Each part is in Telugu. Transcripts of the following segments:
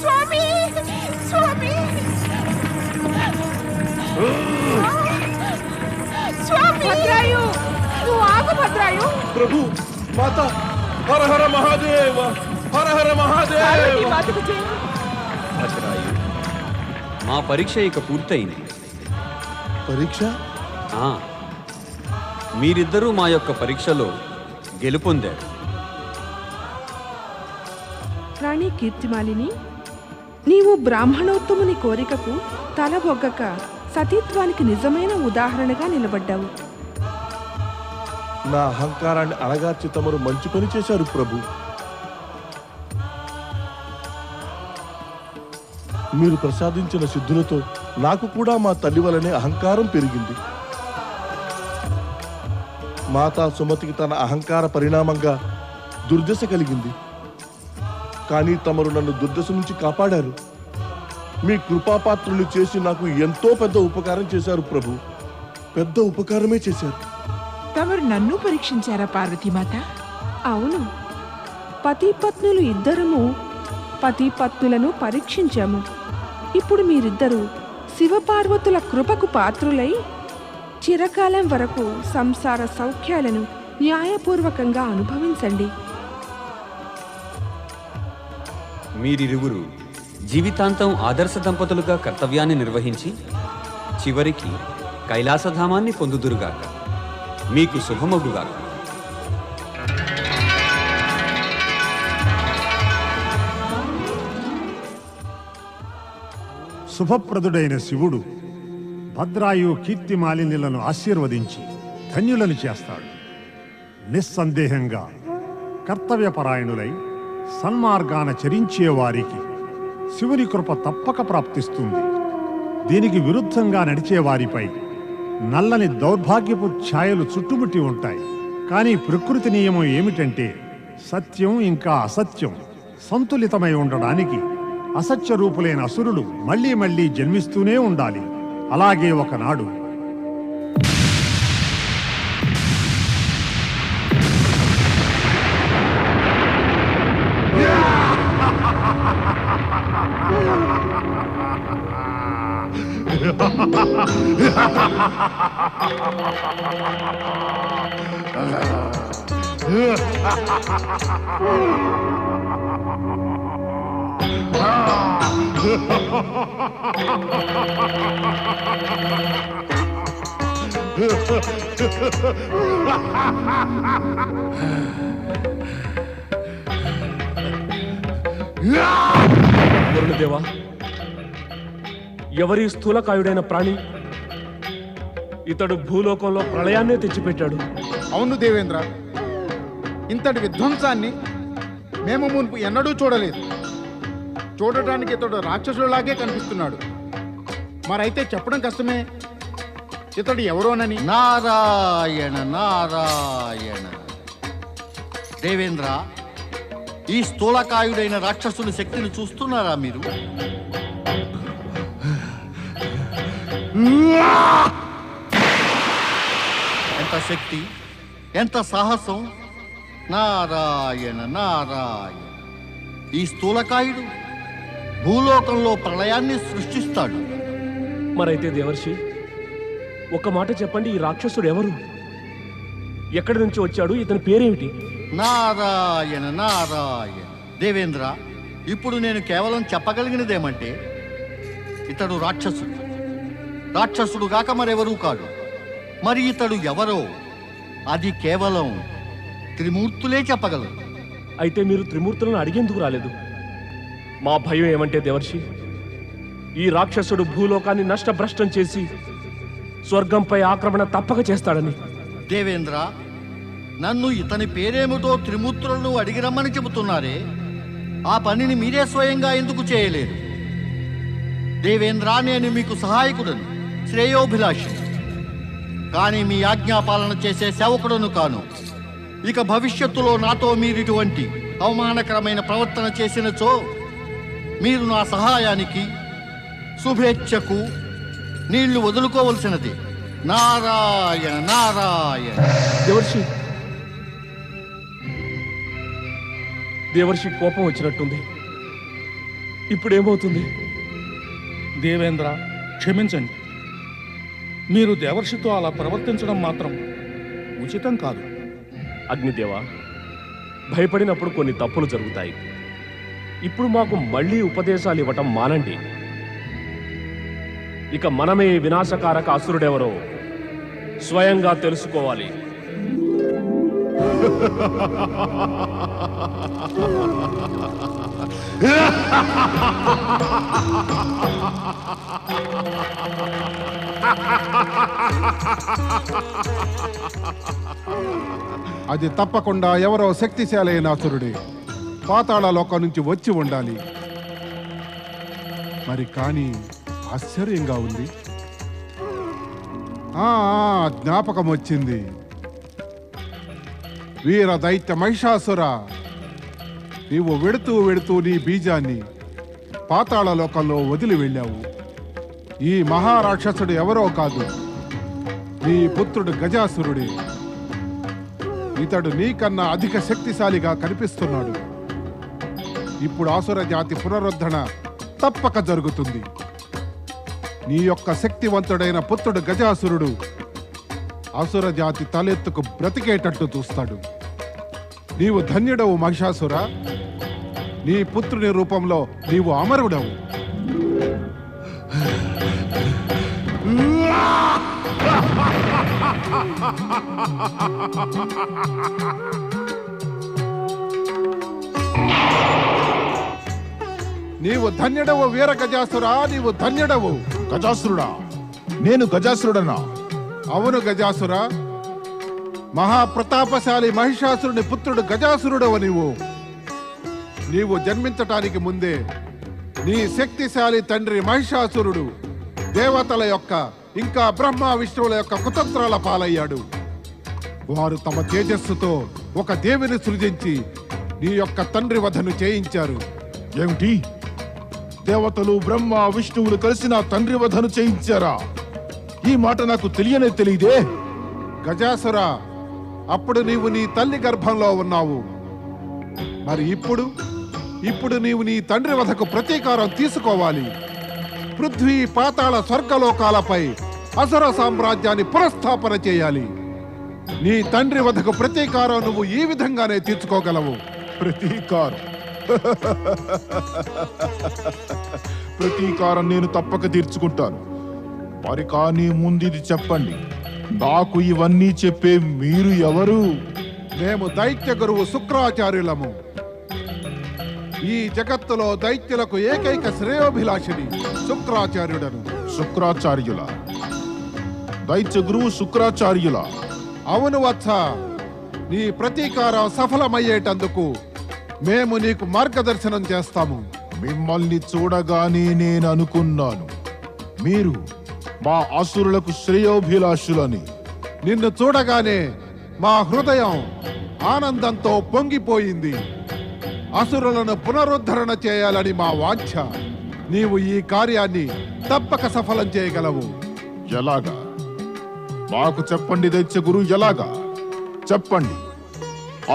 స్వామి స్వామి స్వామి భద్రాయు, నువ్వు ఆగు భద్రాయు. ప్రభు, మాత, హర హర మహాదేవ, హర హర మహాదేవ. భద్రాయు, మా పరీక్ష ఇక పూర్తయింది. పరీక్ష? మీరిద్దరూ మా యొక్క పరీక్షలో గెలుపొందారు. రాణి కీర్తిమాలిని, నీవు బ్రాహ్మణోత్తముని కోరికకు తలబొగ్గక సతీత్వానికి నిజమైన ఉదాహరణగా నిలబడ్డావు. నా అహంకారాన్ని అణగార్చి తమరు మంచి పని చేశారు ప్రభు. మీరు ప్రసాదించిన సిద్ధులతో నాకు కూడా మా తల్లి వలనే అహంకారం పెరిగింది. మాతా సుమతికి తన అహంకార పరిణామంగా దుర్దశ కలిగింది. కానీ తమరు నన్ను దుర్దశ నుంచి కాపాడారు. మీ కృపాపాత్రులు చేసి నాకు ఎంతో పెద్ద ఉపకారం చేశారు ప్రభు. పెద్ద ఉపకారమే చేశారు. తమరు నన్ను పరీక్షించారా పార్వతీమాత? అవును, పతిపత్నులు ఇద్దరము పతిపత్నులను పరీక్షించాము. ఇప్పుడు మీరిద్దరూ శివపార్వతుల కృపకు పాత్రులై చిరకాలం వరకు సంసార సౌఖ్యాలను న్యాయపూర్వకంగా అనుభవించండి. మీరిరువురు జీవితాంతం ఆదర్శ దంపతులుగా కర్తవ్యాన్ని నిర్వహించి చివరికి కైలాసధామాన్ని పొందుదురుగాక. మీకు శుభమగుగాక. శుభప్రదుడైన శివుడు భద్రాయు కీర్తిమాలిన్యులను ఆశీర్వదించి ధన్యులను చేస్తాడు. నిస్సందేహంగా కర్తవ్యపరాయణులై సన్మార్గాన చరించే వారికి శివుని కృప తప్పక ప్రాప్తిస్తుంది. దీనికి విరుద్ధంగా నడిచే వారిపై నల్లని దౌర్భాగ్యపు ఛాయలు చుట్టుముట్టి ఉంటాయి. కానీ ప్రకృతి నియమం ఏమిటంటే సత్యం ఇంకా అసత్యం సంతులితమై ఉండడానికి అసత్య రూపులైన అసురులు మళ్లీ మళ్లీ జన్మిస్తూనే ఉండాలి. అలాగే ఒకనాడు వరుణదేవా, ఎవరి స్థూలకాయుడైన ప్రాణి? ఇతడు భూలోకంలో ప్రళయాన్నే తెచ్చిపెట్టాడు. అవును దేవేంద్ర, ఇంతటి విధ్వంసాన్ని మేము మునుపు ఎన్నడూ చూడలేదు. చూడటానికి ఇతడు రాక్షసులాగే కనిపిస్తున్నాడు. మరైతే చెప్పడం కష్టమే ఇతడు ఎవరోనని. నారాయణ నారాయణ. దేవేంద్ర, ఈ స్థూలకాయుడైన రాక్షసుని శక్తిని చూస్తున్నారా మీరు? ఎంత శక్తి, ఎంత సాహసం! నారాయణ నారాయణ. ఈ స్థూలకాయుడు భూలోకంలో ప్రళయాన్ని సృష్టిస్తాడు. మరైతే దేవర్షి, ఒక్క మాట చెప్పండి, ఈ రాక్షసుడు ఎవరు? ఎక్కడి నుంచి వచ్చాడు? ఇతని పేరేమిటి? నారాయణ నారాయణ. దేవేంద్ర, ఇప్పుడు నేను కేవలం చెప్పగలిగినదేమంటే ఇతడు రాక్షసుడు. రాక్షసుడు గాక మరెవరూ కాడు. మరి ఇతడు ఎవరో అది కేవలం త్రిమూర్తులే చెప్పగలరు. అయితే మీరు త్రిమూర్తులను అడిగేందుకు రాలేదు. మా భయం ఏమంటే దేవర్షి, ఈ రాక్షసుడు భూలోకాన్ని నష్టభ్రష్టం చేసి స్వర్గంపై ఆక్రమణ తప్పక చేస్తాడని. దేవేంద్ర, నన్ను ఇతని పేరేమిటో త్రిమూర్తులను అడిగి రమ్మని చెబుతున్నారే, ఆ పనిని మీరే స్వయంగా ఎందుకు చేయలేదు? దేవేంద్ర, నేను మీకు సహాయకుడను, శ్రేయోభిలాషిని. కానీ మీ ఆజ్ఞాపాలన చేసే సేవకుడను కాను. ఇక భవిష్యత్తులో నాతో మీరిటువంటి అవమానకరమైన ప్రవర్తన చేసినచో మీరు నా సహాయానికి శుభేచ్ఛకు నీళ్లు వదులుకోవలసినది. నారాయణ నారాయణ. దేవర్షి, దేవర్షి కోపం వచ్చినట్టుంది. ఇప్పుడేమవుతుంది? దేవేంద్ర, క్షమించండి. మీరు దేవర్షితో అలా ప్రవర్తించడం మాత్రం ఉచితం కాదు. అగ్నిదేవ, భయపడినప్పుడు కొన్ని తప్పులు జరుగుతాయి. ఇప్పుడు మాకు మళ్ళీ ఉపదేశాలు ఇవ్వటం మానండి. ఇక మనమే వినాశకారక అసురుడెవరో స్వయంగా తెలుసుకోవాలి. అది తప్పకుండా ఎవరో శక్తిశాలి అయిన అసురుడే పాతాళ లోకం నుంచి వచ్చి ఉండాలి. మరి కానీ ఆశ్చర్యంగా ఉంది. జ్ఞాపకం వచ్చింది. వీర దైత్య మహిషాసుర, నీవు వెడుతూ వెడుతూ నీ బీజాన్ని పాతాళ లోకంలో వదిలి వెళ్ళావు. ఈ మహారాక్షసుడు ఎవరో కాదు, నీ పుత్రుడు గజాసురుడే. ఇతడు నీకన్నా అధిక శక్తిశాలిగా కనిపిస్తున్నాడు. ఇప్పుడు ఆసుర జాతి పునరుద్ధరణ తప్పక జరుగుతుంది. నీ యొక్క శక్తివంతుడైన పుత్రుడు గజాసురుడు అసుర జాతి తలెత్తుకు బ్రతికేటట్టు చూస్తాడు. నీవు ధన్యుడవు మహిషాసుర, నీ పుత్రుని రూపంలో నీవు అమరుడవు. నీవు ధన్యుడవు వీర గజాసురా, నీవు ధన్యుడవు. గజాసురుడా? నేను గజాసురుడనా? అవును గజాసురా, మహాప్రతాపశాలి మహిషాసురుని పుత్రుడు గజాసురుడవు. నీవు జన్మించటానికి ముందే నీ శక్తిశాలి తండ్రి మహిషాసురుడు దేవతల యొక్క ఇంకా బ్రహ్మ విష్ణువుల యొక్క కుతంత్రాల పాలయ్యాడు. వారు తమ తేజస్సుతో ఒక దేవిని సృజించి నీ యొక్క తండ్రి వధను చేయించారు. ఏమిటి? దేవతలు బ్రహ్మ విష్ణువులు కలిసి నా తండ్రి వధను చేయించారా? ఈ మాట నాకు తెలియనే తెలియదే. గజాసురా, అప్పుడు నీవు నీ తల్లి గర్భంలో ఉన్నావు. మరి ఇప్పుడు నీవు నీ తండ్రి వధకు ప్రతీకారం తీసుకోవాలి. పృథ్వీ పాతాళ స్వర్గలోకాలపై అసుర సామ్రాజ్యాన్ని పునఃస్థాపన చేయాలి. నీ తండ్రి వధకు ప్రతీకారం నువ్వు ఈ విధంగానే తీర్చుకోగలవు. ప్రతీకారం ప్రతీకారం నేను తప్పక తీర్చుకుంటాను. మరి కానీ ముందు చెప్పండి, నాకు ఇవన్నీ చెప్పే మీరు ఎవరు? మేము దైత్య గురువు శుక్రాచార్యులము. ఈ జగత్తులో దైత్యులకు ఏకైక శ్రేయోభిలాషిని శుక్రాచార్యుడను. శుక్రాచార్యుల? దైత్య గురువు శుక్రాచార్యుల? అవును వత్స, నీ ప్రతీకారం సఫలమయ్యేటందుకు మేము నీకు మార్గదర్శనం చేస్తాము. మిమ్మల్ని చూడగానే నేను అనుకున్నాను మీరు మా అసురులకు శ్రేయోభిలాషులని. నిన్ను చూడగానే మా హృదయం ఆనందంతో పొంగిపోయింది. అసురులను పునరుద్ధరణ చేయాలని మా వాంఛ. నీవు ఈ కార్యాన్ని తప్పక సఫలం చేయగలవు. ఎలాగా? మాకు చెప్పండి దైత్య గురు, ఎలాగా చెప్పండి.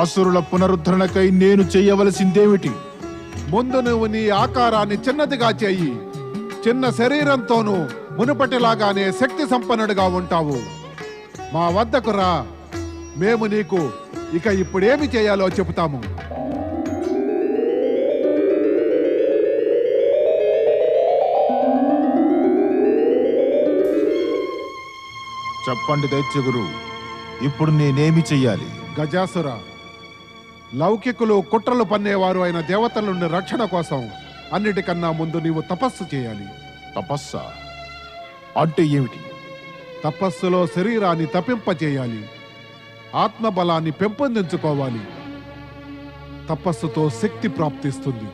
అసురుల పునరుద్ధరణకై నేను చేయవలసిందేమిటి? ముందు నువ్వు నీ ఆకారాన్ని చిన్నదిగా చెయ్యి. చిన్న శరీరంతోనూ మునుపటిలాగానే శక్తి సంపన్నుడిగా ఉంటావు. మా వద్దకు రా, మేము నీకు ఇక ఇప్పుడేమి చేయాలో చెబుతాము. చెప్పండి దైత్య గురు, ఇప్పుడు నేనేమి చెయ్యాలి? గజాసుర, లౌకికులు కుట్రలు పన్నేవారు అయిన దేవతల నుండి రక్షణ కోసం అన్నిటికన్నా ముందు నీవు తపస్సు చేయాలి. తపస్సా అంటే ఏమిటి? తపస్సులో శరీరాన్ని తపింపచేయాలి, ఆత్మబలాన్ని పెంపొందించుకోవాలి. తపస్సుతో శక్తి ప్రాప్తిస్తుంది.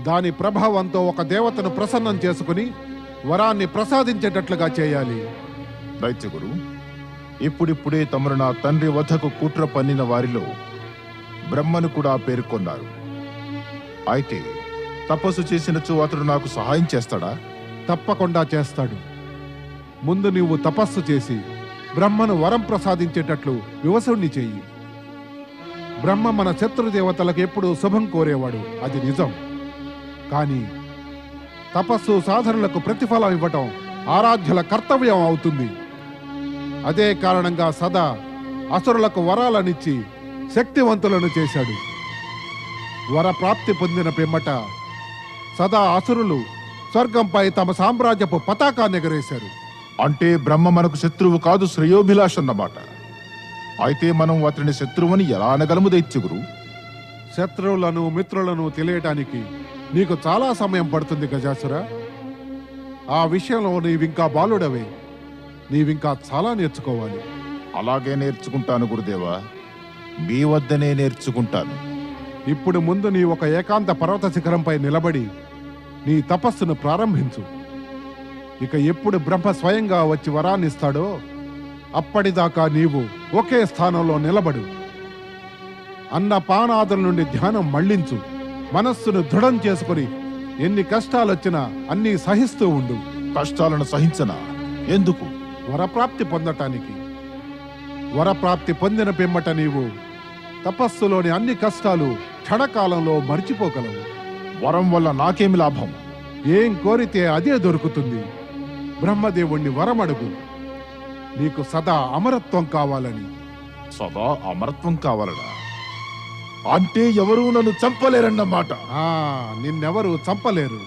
దాని ప్రభావంతో ఒక దేవతను ప్రసన్నం చేసుకుని వరాన్ని ప్రసాదించేటట్లుగా చేయాలి. దైత్య గురు, ఇప్పుడిప్పుడే తమరు నా తండ్రి వద్దకు కుట్ర పన్నిన వారిలో బ్రహ్మను కూడా పేర్కొన్నారు. అయితే తపస్సు చేసినచో అతడు నాకు సహాయం చేస్తాడా? తప్పకుండా చేస్తాడు. ముందు నీవు తపస్సు చేసి బ్రహ్మను వరం ప్రసాదించేటట్లు వివసుణ్ణి చెయ్యి. బ్రహ్మ మన శత్రుదేవతలకు ఎప్పుడూ శుభం కోరేవాడు, అది నిజం. కానీ తపస్సు సాధనలకు ప్రతిఫలం ఇవ్వటం ఆరాధ్యుల కర్తవ్యం అవుతుంది. అదే కారణంగా సదా అసురులకు వరాలనిచ్చి శక్తివంతులను చేశాడు. వరప్రాప్తి పొందిన పిమ్మట సదా అసురులు స్వర్గంపై తమ సామ్రాజ్యపు పతాకాన్ని ఎగరేశారు. అంటే బ్రహ్మ మనకు శత్రువు కాదు, శ్రేయోభిలాష్ అన్నమాట. అయితే మనం అతని శత్రువుని ఎలా అనగలము దైత్యగురు? శత్రువులను మిత్రులను తెలియటానికి నీకు చాలా సమయం పడుతుంది గజాసుర. ఆ విషయంలో నీవింకా బాలుడవే. నీవింకా చాలా నేర్చుకోవాలి. అలాగే నేర్చుకుంటాను గురుదేవా, మీ వద్దనే నేర్చుకుంటాను. ఇప్పుడు ముందు నీ ఒక ఏకాంత పర్వత శిఖరంపై నిలబడి నీ తపస్సును ప్రారంభించు. ఇక ఎప్పుడు బ్రహ్మ స్వయంగా వచ్చి వరాన్నిస్తాడో అప్పటిదాకా నీవు ఒకే స్థానంలో నిలబడు. అన్నపానాదుల నుండి ధ్యానం మళ్లించు. మనస్సును దృఢం చేసుకుని ఎన్ని కష్టాలొచ్చినా అన్నీ సహిస్తూ ఉండు. కష్టాలను సహించనా? ఎందుకు? వరప్రాప్తి పొందటానికి. వరప్రాప్తి పొందిన పిమ్మట నీవు తపస్సులోని అన్ని కష్టాలు క్షణకాలంలో మర్చిపోగలవు. వరం వల్ల నాకేమి లాభం? ఏం కోరితే అదే దొరుకుతుంది. బ్రహ్మదేవుణ్ణి వరమడుగు. నీకు సదా అమరత్వం కావాలని. సదా అమరత్వం కావాలడా? అంటే ఎవరూ నన్ను చంపలేరన్నమాట. నిన్నెవరూ చంపలేరు.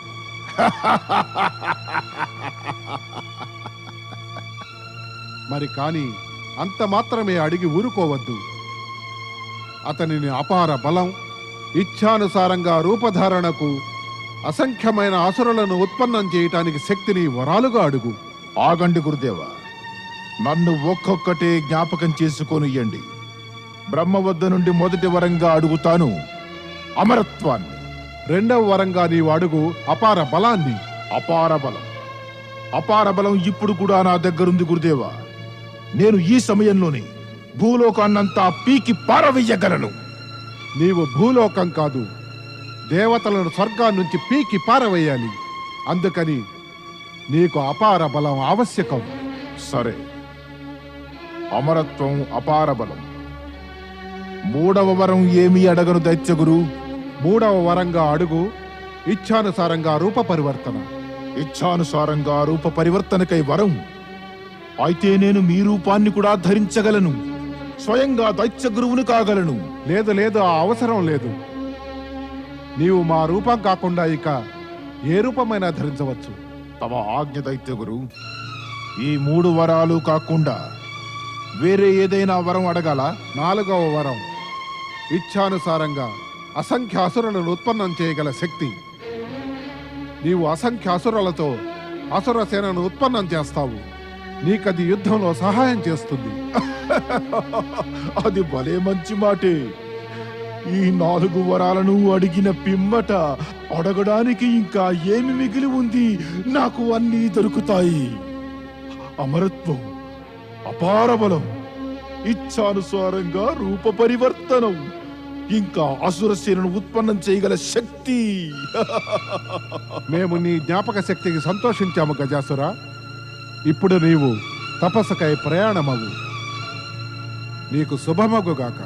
మరి కాని అంత మాత్రమే అడిగి ఊరుకోవద్దు. అతనిని అపార బలం, ఇచ్ఛానుసారంగా రూపధారణకు, అసంఖ్యమైన అసురులను ఉత్పన్నం చేయటానికి శక్తిని వరాలుగా అడుగు. ఆగండి గురుదేవా, నన్ను ఒక్కొక్కటే జ్ఞాపకం చేసుకొనియండి. బ్రహ్మ వద్ద నుండి మొదటి వరంగా అడుగుతాను అమరత్వాన్ని. రెండవ వరంగా నీవు అడుగు అపార బలాన్ని. అపార బలం. అపార బలం ఇప్పుడు కూడా నా దగ్గరుంది గురుదేవా. నేను ఈ సమయంలోనే భూలోకాన్నంతా పీకి పారవేయగలను. నీవు భూలోకం కాదు, దేవతలను స్వర్గాన్నించి పీకి పారవేయాలి. అందుకని నీకు అపార బలం ఆవశ్యకం. సరే, అమరత్వం, అపార బలం. మూడవ వరం ఏమి అడగను దైత్యగురు? మూడవ వరంగా అడుగు ఇచ్ఛానుసారంగా రూప పరివర్తన. ఇచ్ఛానుసారంగా రూప పరివర్తనకై వరం. అయితే నేను మీ రూపాన్ని కూడా ధరించగలను. స్వయంగా దైత్య గురువును కాగలను. లేదు లేదు, ఆ అవసరం లేదు. నీవు మా రూపం కాకుండా ఇక ఏ రూపమైనా ధరించవచ్చు. తమ ఆజ్ఞ దైత్య గురు. ఈ 3 వరాలు కాకుండా వేరే ఏదైనా వరం అడగాల? నాలుగవ వరం ఇచ్ఛానుసారంగా అసంఖ్య అసురులను ఉత్పన్నం చేయగల శక్తి. నీవు అసంఖ్య అసురులతో అసుర సేనను ఉత్పన్నం చేస్తావు. నీకది యుద్ధంలో సహాయం చేస్తుంది. అది భలే మంచి మాటే. ఈ 4 వరాలను అడిగిన పిమ్మట అడగడానికి ఇంకా ఏమి మిగిలి ఉంది? నాకు అన్నీ దొరుకుతాయి. అమరత్వం, అపార బలం, ఇచ్ఛానుసారంగా రూప పరివర్తనం, ఇంకా అసురసేనను ఉత్పన్నం చేయగల శక్తి. మేము నీ జ్ఞాపక శక్తికి సంతోషించాము గజాసుర. ఇప్పుడు నీవు తపస్సుకై ప్రయాణమవు. నీకు శుభమగుగాక.